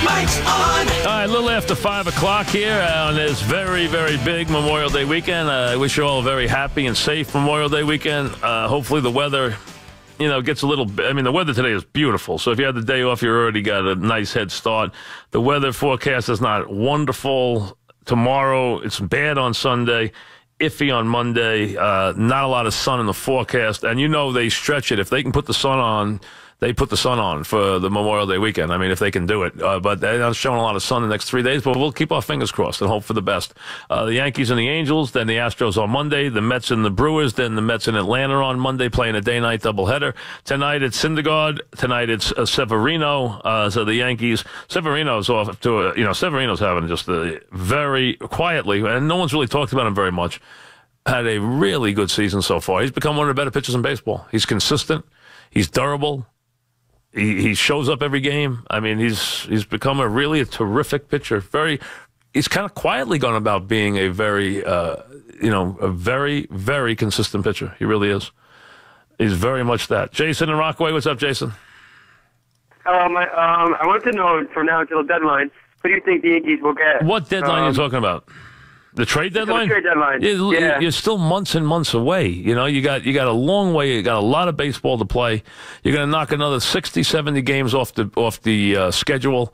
Mike's on. All right, a little after 5 o'clock here on this very, very big Memorial Day weekend. I wish you all a very happy and safe Memorial Day weekend. Hopefully the weather, gets a little... I mean, the weather today is beautiful. So if you had the day off, you already got a nice head start. The weather forecast is not wonderful tomorrow. It's bad on Sunday. Iffy on Monday. Not a lot of sun in the forecast. And they stretch it. If they can put the sun on... They put the sun on for the Memorial Day weekend. I mean, if they can do it. But they're not showing a lot of sun the next 3 days, but we'll keep our fingers crossed and hope for the best. The Yankees and the Angels, then the Astros on Monday, the Mets and the Brewers, then the Mets in Atlanta on Monday playing a day-night doubleheader. Tonight it's Syndergaard. Tonight it's Severino. So the Yankees, Severino's off to Severino's having just a very quietly, and no one's really talked about him very much, had a really good season so far. He's become one of the better pitchers in baseball. He's consistent. He's durable. He shows up every game. I mean, he's become a terrific pitcher. He's kind of quietly gone about being a very, a very, very consistent pitcher. He really is. He's very much that. Jason in Rockaway, what's up, Jason? I want to know from now until the deadline, who do you think the Yankees will get? What deadline are you talking about? The trade deadline? The trade deadline. Yeah. You're still months and months away. You got a long way. You got a lot of baseball to play. You're going to knock another 60, 70 games off the schedule.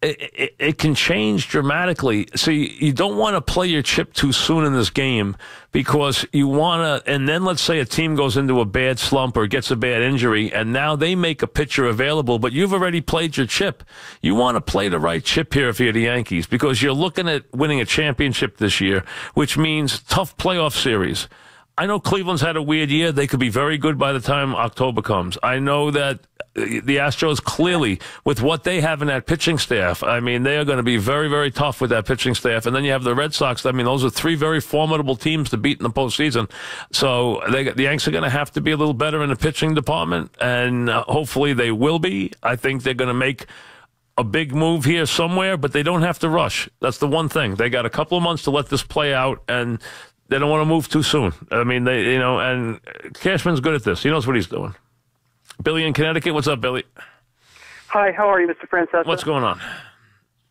It can change dramatically. So you don't want to play your chip too soon in this game because you want to, and then let's say a team goes into a bad slump or gets a bad injury, and now they make a pitcher available, but you've already played your chip. You want to play the right chip here if you're the Yankees because you're looking at winning a championship this year, which means tough playoff series. I know Cleveland's had a weird year. They could be very good by the time October comes. I know that the Astros clearly, with what they have in that pitching staff, I mean, they are going to be very, very tough with that pitching staff. And then you have the Red Sox. I mean, those are three very formidable teams to beat in the postseason. So the Yanks are going to have to be a little better in the pitching department, and hopefully they will be. I think they're going to make a big move here somewhere, but they don't have to rush. That's the one thing. They got a couple of months to let this play out, and they don't want to move too soon. I mean, and Cashman's good at this. He knows what he's doing. Billy in Connecticut. What's up, Billy? Hi, how are you, Mr. Francesa? What's going on?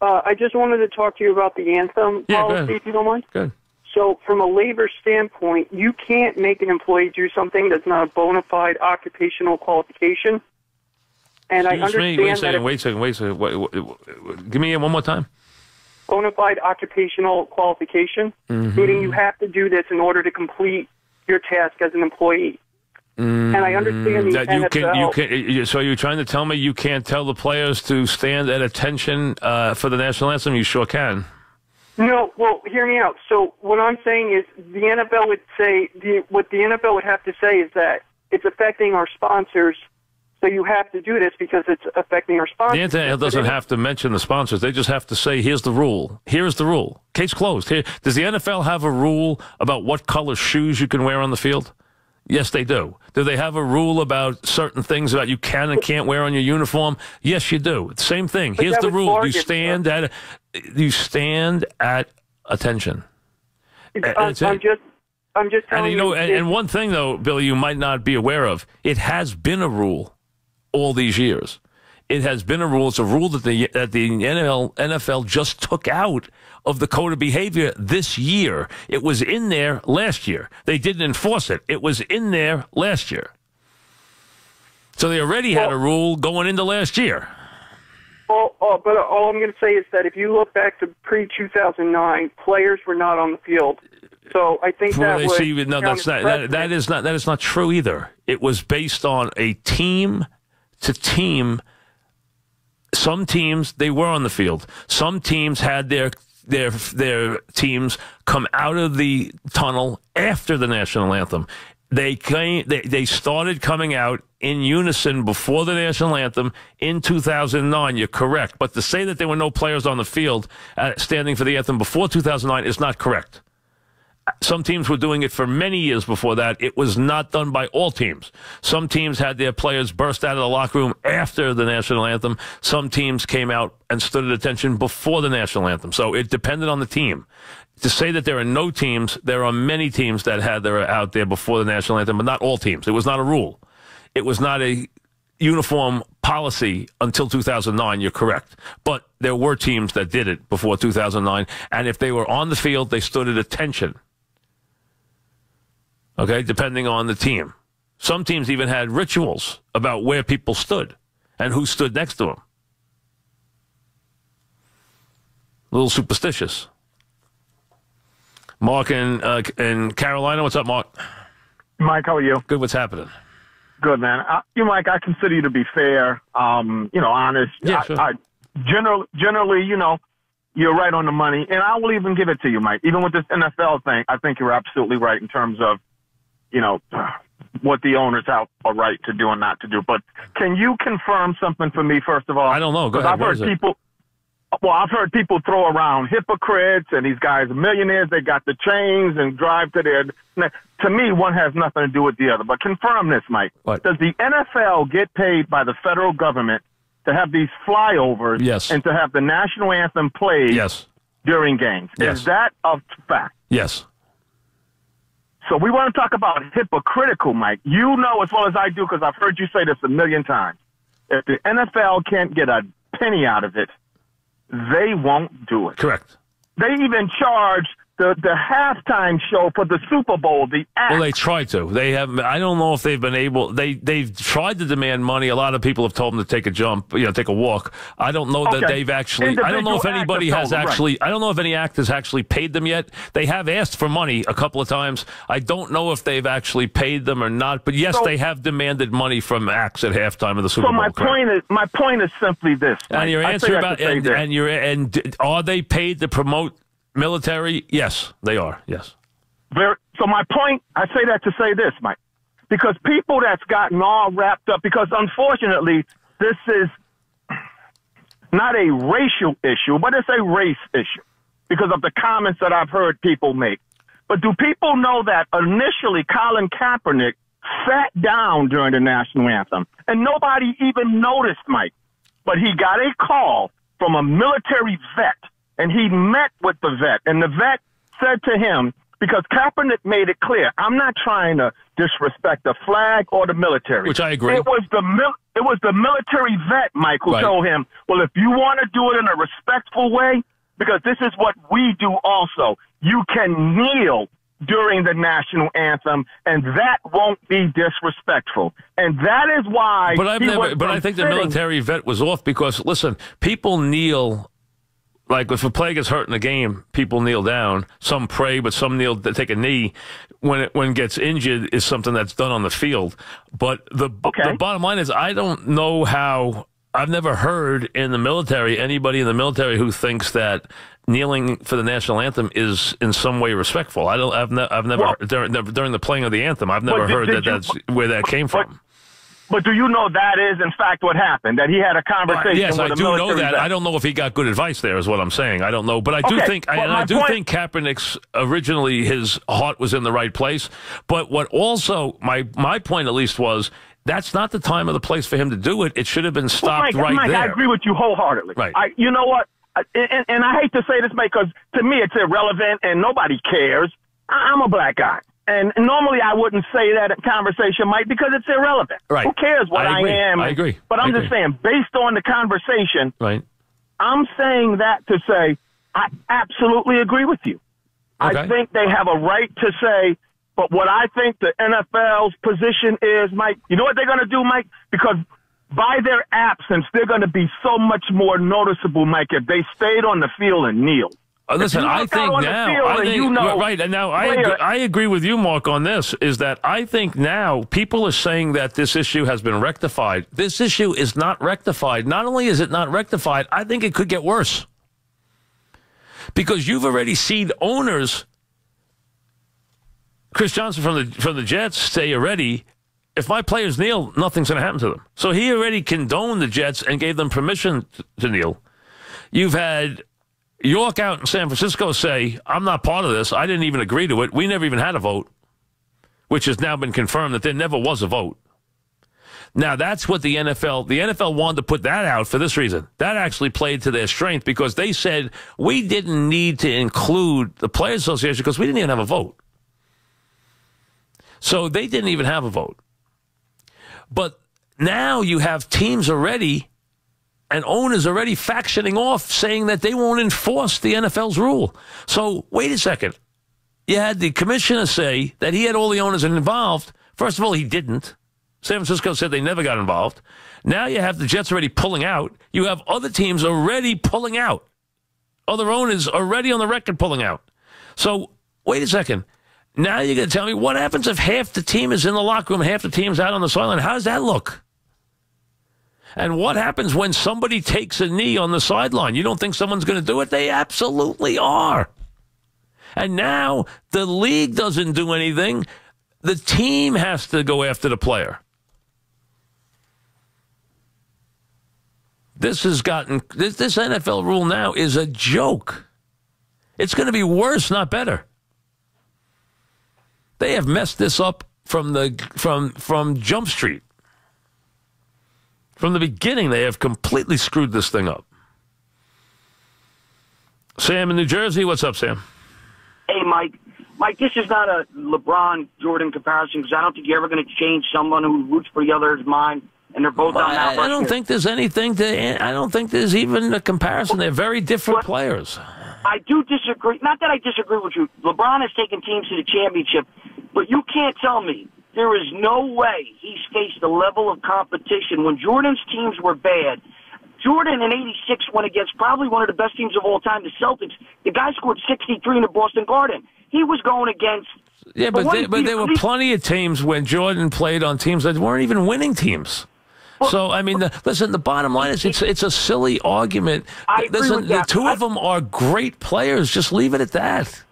I just wanted to talk to you about the anthem policy, if you don't mind. Good. So from a labor standpoint, you can't make an employee do something that's not a bona fide occupational qualification. And I understand Wait a second. Give me it one more time. Bona fide occupational qualification, meaning you have to do this in order to complete your task as an employee. And I understand the NFL. So you're trying to tell me you can't tell the players to stand at attention for the national anthem? You sure can. No, well, hear me out. So what I'm saying is the NFL would say, what the NFL would have to say is that it's affecting our sponsors, so you have to do this because it's affecting our sponsors. The NFL doesn't have to mention the sponsors. They just have to say, here's the rule. Here's the rule. Case closed. Does the NFL have a rule about what color shoes you can wear on the field? Yes, they do. Do they have a rule about certain things about you can and can't wear on your uniform? Yes, you do. Same thing. Here's the rule. You stand at attention. I'm just telling you. And one thing, though, Billy, you might not be aware of, it has been a rule all these years. It has been a rule. It's a rule that the NFL just took out of the code of behavior this year. It was in there last year. They didn't enforce it. It was in there last year. So they already had a rule going into last year. But all I'm going to say is that if you look back to pre-2009, players were not on the field. So I think that is not true either. It was based on a team to team. Some teams, they were on the field. Some teams had their teams come out of the tunnel after the national anthem. They started coming out in unison before the national anthem in 2009. You're correct. But to say that there were no players on the field standing for the anthem before 2009 is not correct. Some teams were doing it for many years before that. It was not done by all teams. Some teams had their players burst out of the locker room after the national anthem. Some teams came out and stood at attention before the national anthem. So it depended on the team. To say that there are no teams, there are many teams that had their out there before the national anthem, but not all teams. It was not a rule. It was not a uniform policy until 2009. You're correct. But there were teams that did it before 2009. And if they were on the field, they stood at attention. Okay, depending on the team. Some teams even had rituals about where people stood and who stood next to them. A little superstitious. Mark in Carolina, what's up, Mark? Mike, how are you? Good. What's happening? Good, man. Mike, I consider you to be fair, honest. Yeah, sure. Generally, you're right on the money, and I will even give it to you, Mike. Even with this NFL thing, I think you're absolutely right in terms of, what the owners have a right to do and not to do. But can you confirm something for me, first of all? I don't know. Go ahead. I've heard people throw around hypocrites, and these guys are millionaires. They got the chains and drive to their. To me, one has nothing to do with the other. But confirm this, Mike. What? Does the NFL get paid by the federal government to have these flyovers? Yes. And to have the national anthem played? Yes. During games? Yes. Is that a fact? Yes. So we want to talk about hypocritical, Mike. You know as well as I do, because I've heard you say this a million times. If the NFL can't get a penny out of it, they won't do it. Correct. They even charge the halftime show for the Super Bowl, the act. Well, they tried to. They have. I don't know if they've been able. They've tried to demand money. A lot of people have told them to take a jump, take a walk. I don't know that they've actually. I don't know if anybody has actually. Right. I don't know if any act has actually paid them yet. They have asked for money a couple of times. I don't know if they've actually paid them or not. But yes, they have demanded money from acts at halftime of the Super Bowl. So my point is simply this. And your answer about and are they paid to promote military? Yes, they are. Yes. So my point, I say that to say this, Mike, because people that's gotten all wrapped up, because unfortunately, this is not a racial issue, but it's a race issue because of the comments that I've heard people make. But do people know that initially Colin Kaepernick sat down during the national anthem and nobody even noticed, Mike, but he got a call from a military vet. And he met with the vet, and the vet said to him, because Kaepernick made it clear, I'm not trying to disrespect the flag or the military. Which I agree. It was the military vet, Mike, who told him, well, if you want to do it in a respectful way, because this is what we do also, you can kneel during the national anthem, and that won't be disrespectful. And that is why. But I think the military vet was off because, listen, people kneel. Like if a player gets hurt in a game, people kneel down. Some pray, but some kneel to take a knee. When gets injured is something that's done on the field. But the bottom line is, I don't know how. I've never heard in the military anybody in the military who thinks that kneeling for the national anthem is in some way respectful. I've never during the playing of the anthem. I've never heard that's where that came from. But do you know that is, in fact, what happened? That he had a conversation yes, with I do know that. I don't know if he got good advice there is what I'm saying. I don't know. But I do think I do think Kaepernick's originally his heart was in the right place. But what also, my point at least was, that's not the time or the place for him to do it. It should have been stopped Mike, there. I agree with you wholeheartedly. Right. You know what? And I hate to say this, Mike, because to me it's irrelevant and nobody cares. I'm a black guy. And normally I wouldn't say that in conversation, Mike, because it's irrelevant. Right. Who cares what I am? I agree. But I'm just saying, based on the conversation, right. I'm saying that to say I absolutely agree with you. Okay. I think they have a right to say, but what I think the NFL's position is, Mike, you know what they're going to do, Mike? Because by their absence, they're going to be so much more noticeable, Mike, if they stayed on the field and kneeled. Listen, I think now, right, and now I agree with you, Mark, on this, is that I think now people are saying that this issue has been rectified. This issue is not rectified. Not only is it not rectified, I think it could get worse. Because you've already seen owners, Chris Johnson from the Jets, say already, if my players kneel, nothing's going to happen to them. So he already condoned the Jets and gave them permission to kneel. You've had York out in San Francisco say, I'm not part of this. I didn't even agree to it. We never even had a vote, which has now been confirmed that there never was a vote. Now, that's what the NFL wanted to put that out for this reason. That actually played to their strength because they said, we didn't need to include the Players Association because we didn't even have a vote. So they didn't even have a vote. But now you have teams already and owners already factioning off saying that they won't enforce the NFL's rule. So wait a second. You had the commissioner say that he had all the owners involved. First of all, he didn't. San Francisco said they never got involved. Now you have the Jets already pulling out. You have other teams already pulling out. Other owners already on the record pulling out. So wait a second. Now you're going to tell me what happens if half the team is in the locker room, half the team's out on the sideline? How does that look? And what happens when somebody takes a knee on the sideline? You don't think someone's going to do it? They absolutely are. And now the league doesn't do anything. The team has to go after the player. This NFL rule now is a joke. It's going to be worse, not better. They have messed this up from Jump Street. From the beginning, they have completely screwed this thing up. Sam in New Jersey, what's up, Sam? Hey, Mike. Mike, this is not a LeBron-Jordan comparison because I don't think you're ever going to change someone who roots for the other's mind, and they're both on that. I don't think there's anything to. I don't think there's even a comparison. They're very different players. I do disagree. Not that I disagree with you. LeBron has taken teams to the championship, but you can't tell me there is no way he's faced the level of competition when Jordan's teams were bad. Jordan in '86 went against probably one of the best teams of all time, the Celtics. The guy scored 63 in the Boston Garden. He was going against... Yeah, but there were plenty of teams when Jordan played on teams that weren't even winning teams. So, I mean, listen, the bottom line is it's a silly argument. I agree with that. The two of them are great players. Just leave it at that.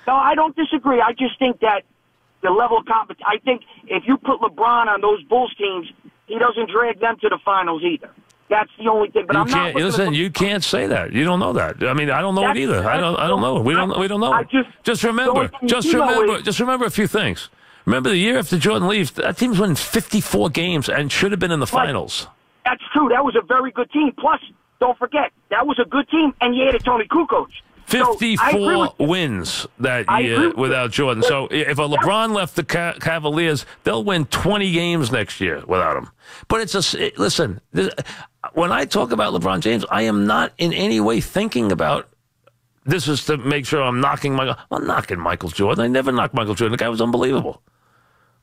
No, I don't disagree. I just think that the level of competition... I think if you put LeBron on those Bulls teams, he doesn't drag them to the finals either. That's the only thing. But you can't say that. You don't know that. I mean, I don't know it either. I don't know it. We don't know it. Just remember a few things. Remember the year after Jordan leaves, that team's winning 54 games and should have been in the finals. That's true. That was a very good team. Plus, don't forget, that was a good team, and you had a Tony Kukoc. 54 wins that year without Jordan. So if a LeBron left the Cavaliers, they'll win 20 games next year without him. But listen, when I talk about LeBron James, I am not in any way thinking about this is to make sure I'm knocking Michael Jordan. I never knocked Michael Jordan. The guy was unbelievable.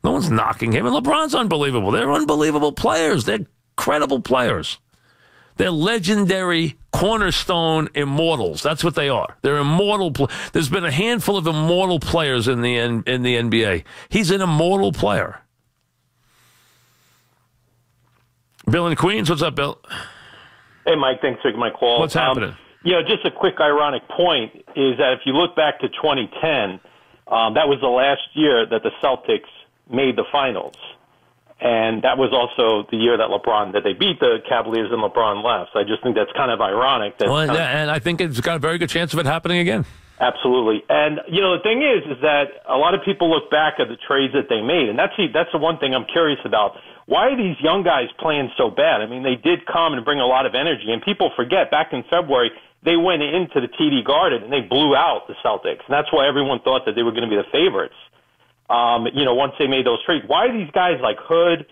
No one's knocking him. And LeBron's unbelievable. They're unbelievable players. They're credible players. They're legendary, cornerstone immortals. That's what they are. They're immortal. There's been a handful of immortal players in the NBA. He's an immortal player. Bill in Queens, what's up, Bill? Hey, Mike. Thanks for taking my call. What's happening? Just a quick ironic point is that if you look back to 2010, that was the last year that the Celtics made the finals. And that was also the year that they beat the Cavaliers and LeBron left. So I just think that's kind of ironic. And I think it's got a very good chance of it happening again. Absolutely. And, the thing is that a lot of people look back at the trades that they made. And that's the one thing I'm curious about. Why are these young guys playing so bad? I mean, they did come and bring a lot of energy. And people forget, back in February, they went into the TD Garden and they blew out the Celtics. And that's why everyone thought that they were going to be the favorites. Once they made those trades. Why are these guys like Hood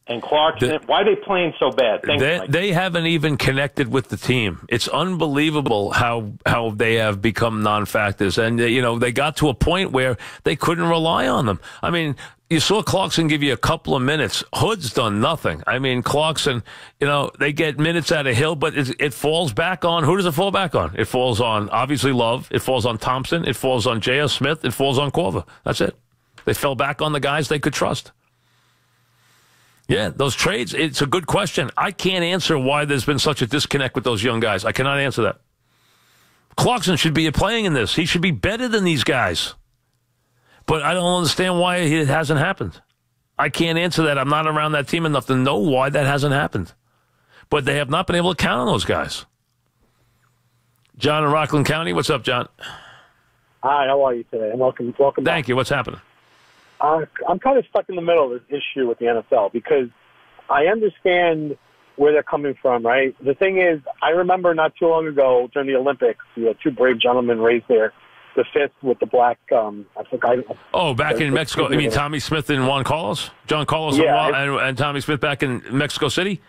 and Clarkson, why are they playing so bad? They haven't even connected with the team. It's unbelievable how they have become non-factors. And, they got to a point where they couldn't rely on them. I mean, you saw Clarkson give you a couple of minutes. Hood's done nothing. I mean, Clarkson, they get minutes out of Hill, but it falls back on. Who does it fall back on? It falls on, obviously, Love. It falls on Thompson. It falls on J.R. Smith. It falls on Korver. That's it. They fell back on the guys they could trust. Yeah, those trades, it's a good question. I can't answer why there's been such a disconnect with those young guys. I cannot answer that. Clarkson should be playing in this. He should be better than these guys. But I don't understand why it hasn't happened. I can't answer that. I'm not around that team enough to know why that hasn't happened. But they have not been able to count on those guys. John in Rockland County. What's up, John? Hi, how are you today? And welcome Thank back. you. What's happening? I'm kind of stuck in the middle of this issue with the NFL because I understand where they're coming from, right? The thing is, I remember not too long ago during the Olympics, you had two brave gentlemen raise their the fifth with the black. I forgot. Oh, back in Mexico. You mean Tommy Smith and Juan Carlos? John Carlos and Tommy Smith back in Mexico City?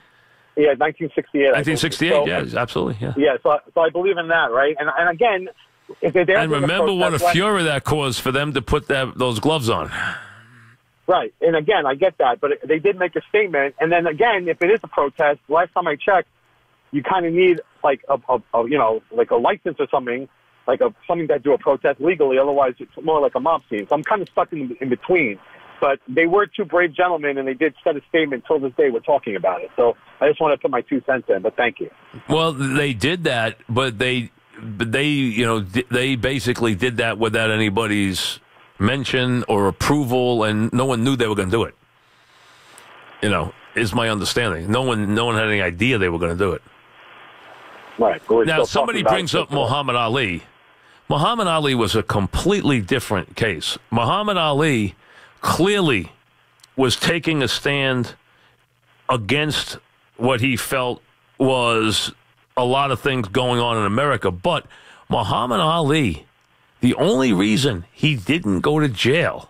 Yeah, 1968. 1968, yes, absolutely. Yeah. Yeah, so I believe in that, right? And again, if they're and remember what a furor that caused for them to put those gloves on. Right, and again, I get that, but they did make a statement. And then again, if it is a protest, last time I checked, you kind of need like a license or something, something that do a protest legally. Otherwise, it's more like a mob scene. So I'm kind of stuck in between. But they were two brave gentlemen, and they did set a statement. Till this day, we're talking about it. So I just want to put my 2 cents in. But thank you. Well, they did that, but they basically did that without anybody's mention or approval, and no one knew they were going to do it. Is my understanding. No one had any idea they were going to do it. Right. Now, somebody brings up Muhammad Ali. Muhammad Ali was a completely different case. Muhammad Ali clearly was taking a stand against what he felt was a lot of things going on in America. But Muhammad Ali, the only reason he didn't go to jail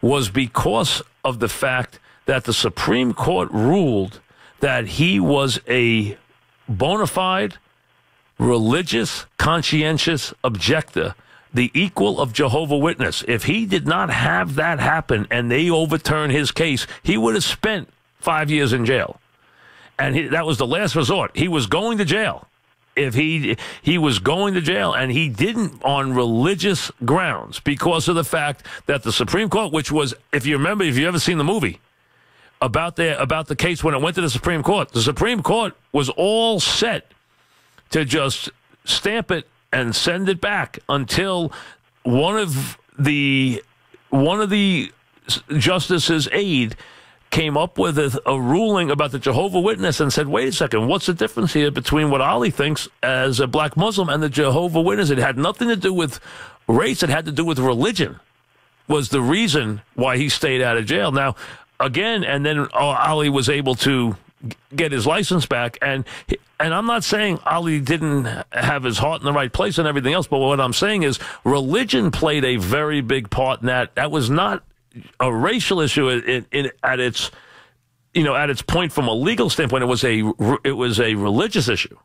was because of the fact that the Supreme Court ruled that he was a bona fide, religious, conscientious objector, the equal of Jehovah's Witness. If he did not have that happen and they overturned his case, he would have spent 5 years in jail. And that was the last resort. He was going to jail. If he was going to jail, and he didn't on religious grounds because of the fact that the Supreme Court, which was, if you remember, if you ever seen the movie about the case when it went to the Supreme Court was all set to just stamp it and send it back until one of the justice's aide came up with a ruling about the Jehovah's Witness and said, wait a second, what's the difference here between what Ali thinks as a black Muslim and the Jehovah's Witness? It had nothing to do with race. It had to do with religion was the reason why he stayed out of jail. Now, again, and then Ali was able to get his license back. And I'm not saying Ali didn't have his heart in the right place and everything else, but what I'm saying is religion played a very big part in that. That was not a racial issue at its point from a legal standpoint. It was a religious issue,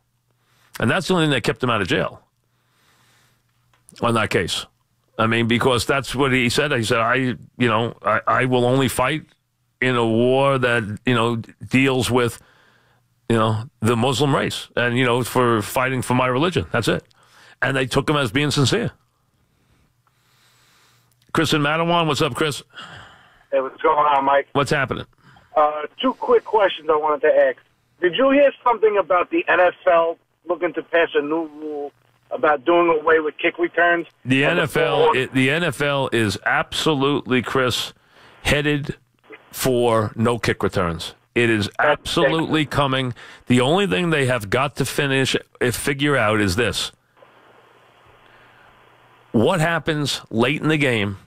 and that's the only thing that kept him out of jail on that case. I mean, because that's what he said. He said, I will only fight in a war that deals with the Muslim race and for fighting for my religion. That's it. And they took him as being sincere. Chris in Mattawan, what's up, Chris? Hey, what's going on, Mike? What's happening? 2 quick questions I wanted to ask. Did you hear something about the NFL looking to pass a new rule about doing away with kick returns? The NFL is absolutely, Chris, headed for no kick returns. It is absolutely coming. The only thing they have got to figure out is this. What happens late in the game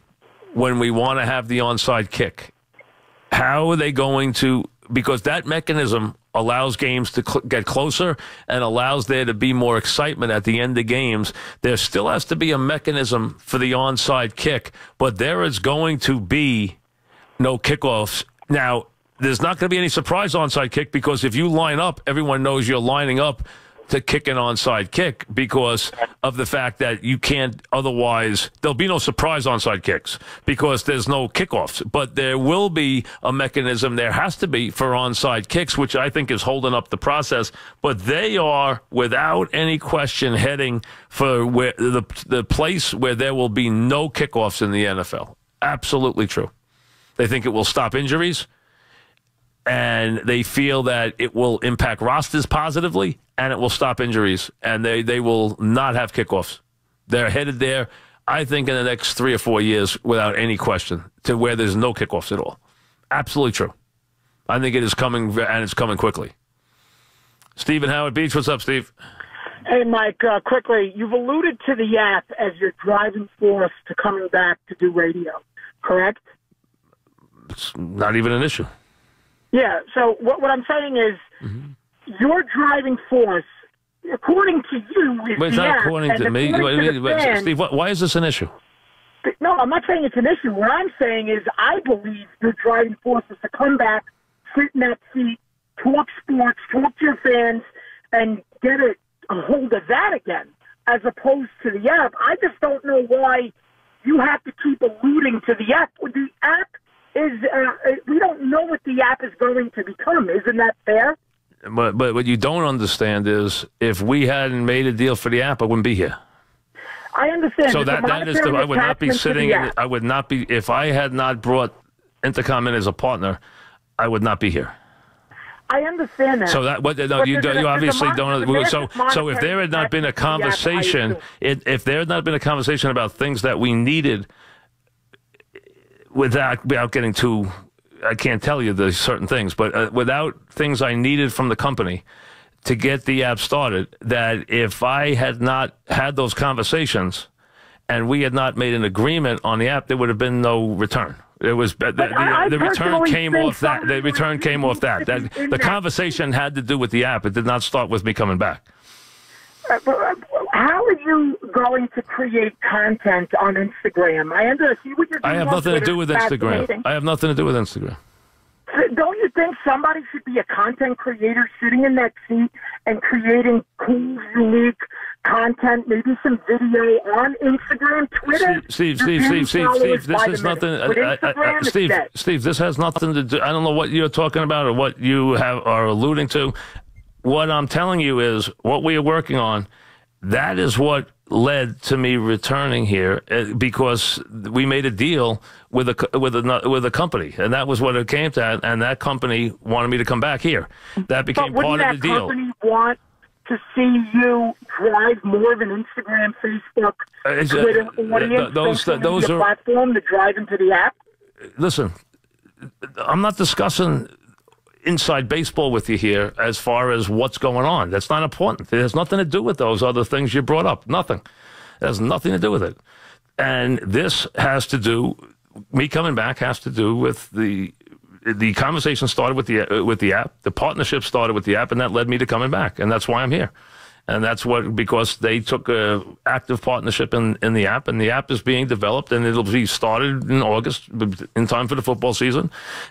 when we want to have the onside kick? How are they going to, because that mechanism allows games to get closer and allows there to be more excitement at the end of games. There still has to be a mechanism for the onside kick, but there is going to be no kickoffs. Now, there's not going to be any surprise onside kick because if you line up, everyone knows you're lining up to kick an onside kick because of the fact that you can't otherwise, there'll be no surprise onside kicks because there's no kickoffs. But there will be a mechanism, there has to be, for onside kicks, which I think is holding up the process. But they are, without any question, heading for where the place where there will be no kickoffs in the NFL. Absolutely true. They think it will stop injuries, and they feel that it will impact rosters positively, and it will stop injuries, and they will not have kickoffs. They're headed there, I think, in the next 3 or 4 years, without any question, to where there's no kickoffs at all. Absolutely true. I think it is coming, and it's coming quickly. Steve in Howard Beach. What's up, Steve? Hey, Mike, quickly, you've alluded to the app as your driving force to coming back to do radio, correct? It's not even an issue. Yeah, so what I'm saying is your driving force according to you, is But it's the not app, according and to me. according to the fans, Steve, why is this an issue? no, I'm not saying it's an issue. What I'm saying is I believe your driving force is to come back, sit in that seat, talk sports, talk to your fans, and get a hold of that again, as opposed to the app. I just don't know why you have to keep alluding to the app. The app is, we don't know what the app is going to become. Isn't that fair? But what you don't understand is if we hadn't made a deal for the app, I wouldn't be here. I understand. So that is I would not be sitting. I would not be if I had not brought Intercom in as a partner. I would not be here. I understand that. So that you obviously don't. So if there had not been a conversation, if there had not been a conversation about things that we needed, without getting too, I can't tell you the certain things, but without things I needed from the company to get the app started, that if I had not had those conversations and we had not made an agreement on the app, there would have been no return. It was the return came off that. The return came off that. The conversation had to do with the app. It did not start with me coming back. How are you going to create content on Instagram? I understand what you're doing. I have nothing to do with Instagram. I have nothing to do with Instagram. Don't you think somebody should be a content creator sitting in that seat and creating cool, unique content, maybe some video on Instagram, Twitter? Steve, this is nothing. Steve, this has nothing to do. I don't know what you're talking about or what you are alluding to. What I'm telling you is what we are working on. That is what led to me returning here because we made a deal with a company, and that was what it came to. And that company wanted me to come back here. That became part of the deal. Company want to see you drive more than Instagram, Facebook, Twitter, audience, those are platform to drive into the app? Listen, I'm not discussing inside baseball with you here as far as what's going on. That's not important. It has nothing to do with those other things you brought up. Nothing. It has nothing to do with it. And this has to do, me coming back has to do with the conversation started with the app. The partnership started with the app, and that led me to coming back. And that's why I'm here. And that's because they took a active partnership in the app, and the app is being developed, and it'll be started in August in time for the football season.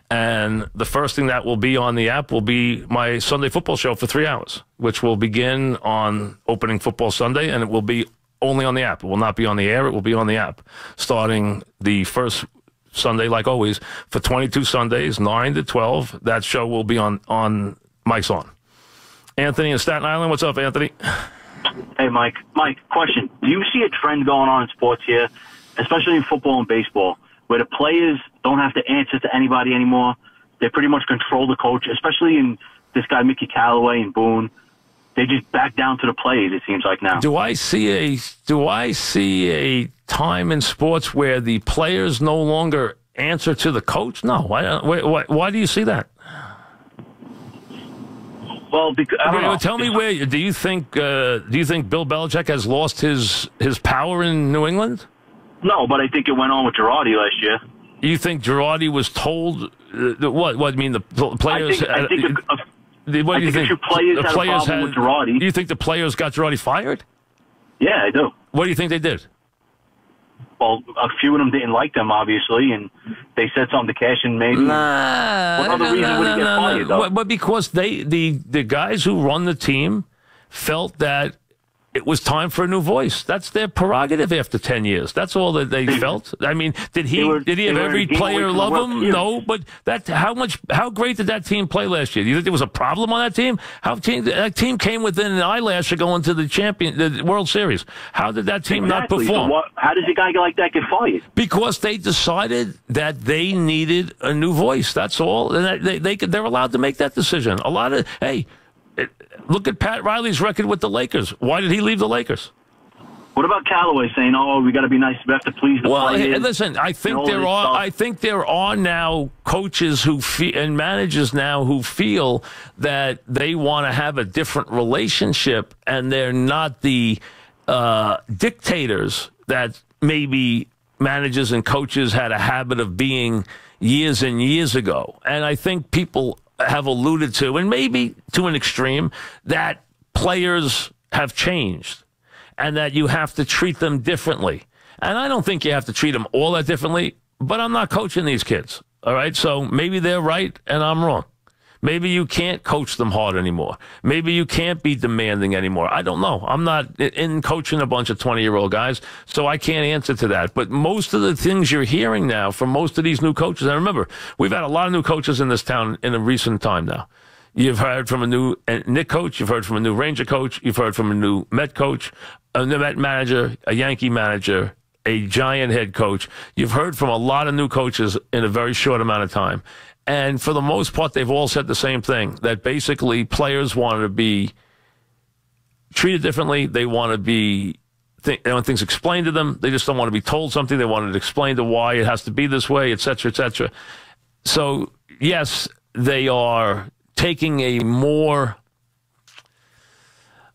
And the first thing that will be on the app will be my Sunday football show for 3 hours, which will begin on opening football Sunday, and it will be only on the app. It will not be on the air. It will be on the app, starting the first Sunday, like always, for 22 Sundays, 9 to 12. That show will be on Mike's On. Anthony in Staten Island. What's up, Anthony? Hey, Mike. Mike, question. Do you see a trend going on in sports here, especially in football and baseball, where the players don't have to answer to anybody anymore? They pretty much control the coach, especially in this guy, Mickey Callaway and Boone. They just back down to the players, it seems like now. Do I see a time in sports where the players no longer answer to the coach? No. Why do you see that? Well, because I don't know. Tell me where. Do you think Bill Belichick has lost his power in New England? No, but I think it went on with Girardi last year. You think Girardi was told what? What I mean, the players? I think what do you think? The players had a problem with Girardi. Do you think the players got Girardi fired? Yeah, I do. What do you think they did? Well, a few of them didn't like them, obviously, and they said something to Cash and maybe. What other reason would he get fired, though? But because the guys who run the team felt that it was time for a new voice. That's their prerogative after 10 years. That's all that they felt. I mean, did he have every player love him? No, but how great did that team play last year? Do you think there was a problem on that team? That team came within an eyelash of going to the World Series. How did that team not perform? So how does a guy like that get fired? Because they decided that they needed a new voice. That's all. And they're allowed to make that decision. Look at Pat Riley's record with the Lakers. Why did he leave the Lakers? What about Callaway saying, we got to be nice, we have to please the players? Well, listen, I think there are now coaches and managers now who feel that they want to have a different relationship, and they're not the dictators that maybe managers and coaches had a habit of being years and years ago. And I think people have alluded to, and maybe to an extreme, that players have changed and that you have to treat them differently. And I don't think you have to treat them all that differently, but I'm not coaching these kids. All right. So maybe they're right and I'm wrong. Maybe you can't coach them hard anymore. Maybe you can't be demanding anymore. I don't know. I'm not in coaching a bunch of 20-year-old guys, so I can't answer to that. But most of the things you're hearing now from most of these new coaches, and remember, we've had a lot of new coaches in this town in a recent time now. You've heard from a new Knicks coach. You've heard from a new Ranger coach. You've heard from a new Met coach, a new Met manager, a Yankee manager, a Giant head coach. You've heard from a lot of new coaches in a very short amount of time. And for the most part, they've all said the same thing, that basically players want to be treated differently. They want to be, they want things explained to them. They just don't want to be told something. They want it explained to why it has to be this way, et cetera, et cetera. So, yes, they are taking a more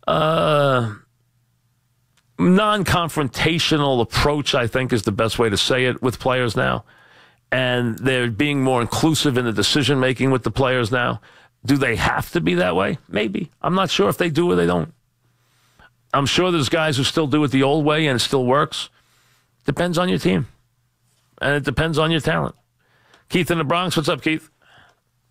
non-confrontational approach, I think is the best way to say it, with players now. And they're being more inclusive in the decision-making with the players now. Do they have to be that way? Maybe. I'm not sure if they do or they don't. I'm sure there's guys who still do it the old way and it still works. Depends on your team. And it depends on your talent. Keith in the Bronx. What's up, Keith?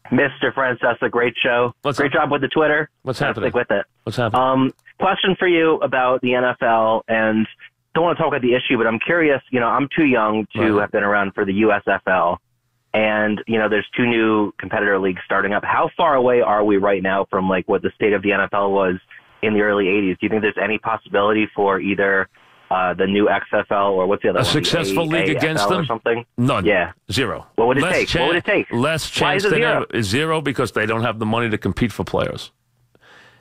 Mr. Francesa, great show. Great job with the Twitter. What's happening? Stick with it. What's happening? Question for you about the NFL, and don't want to talk about the issue, but I'm curious, I'm too young to have been around for the USFL, and, there's 2 new competitor leagues starting up. How far away are we right now from, what the state of the NFL was in the early 80s? Do you think there's any possibility for either the new XFL or what's the other one? A successful league against them? Or something? None. Yeah. 0. What would it take? What would it take? Less chance. Why is it 0? 0 because they don't have the money to compete for players.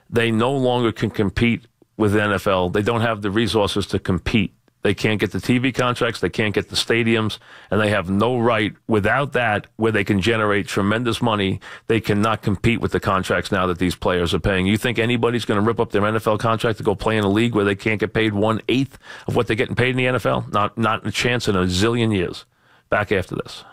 They no longer can compete with the NFL. They don't have the resources to compete. They can't get the TV contracts. They can't get the stadiums. And they have no right without that where they can generate tremendous money. They cannot compete with the contracts now that these players are paying. You think anybody's going to rip up their NFL contract to go play in a league where they can't get paid 1/8 of what they're getting paid in the NFL? Not a chance in a zillion years. Back after this.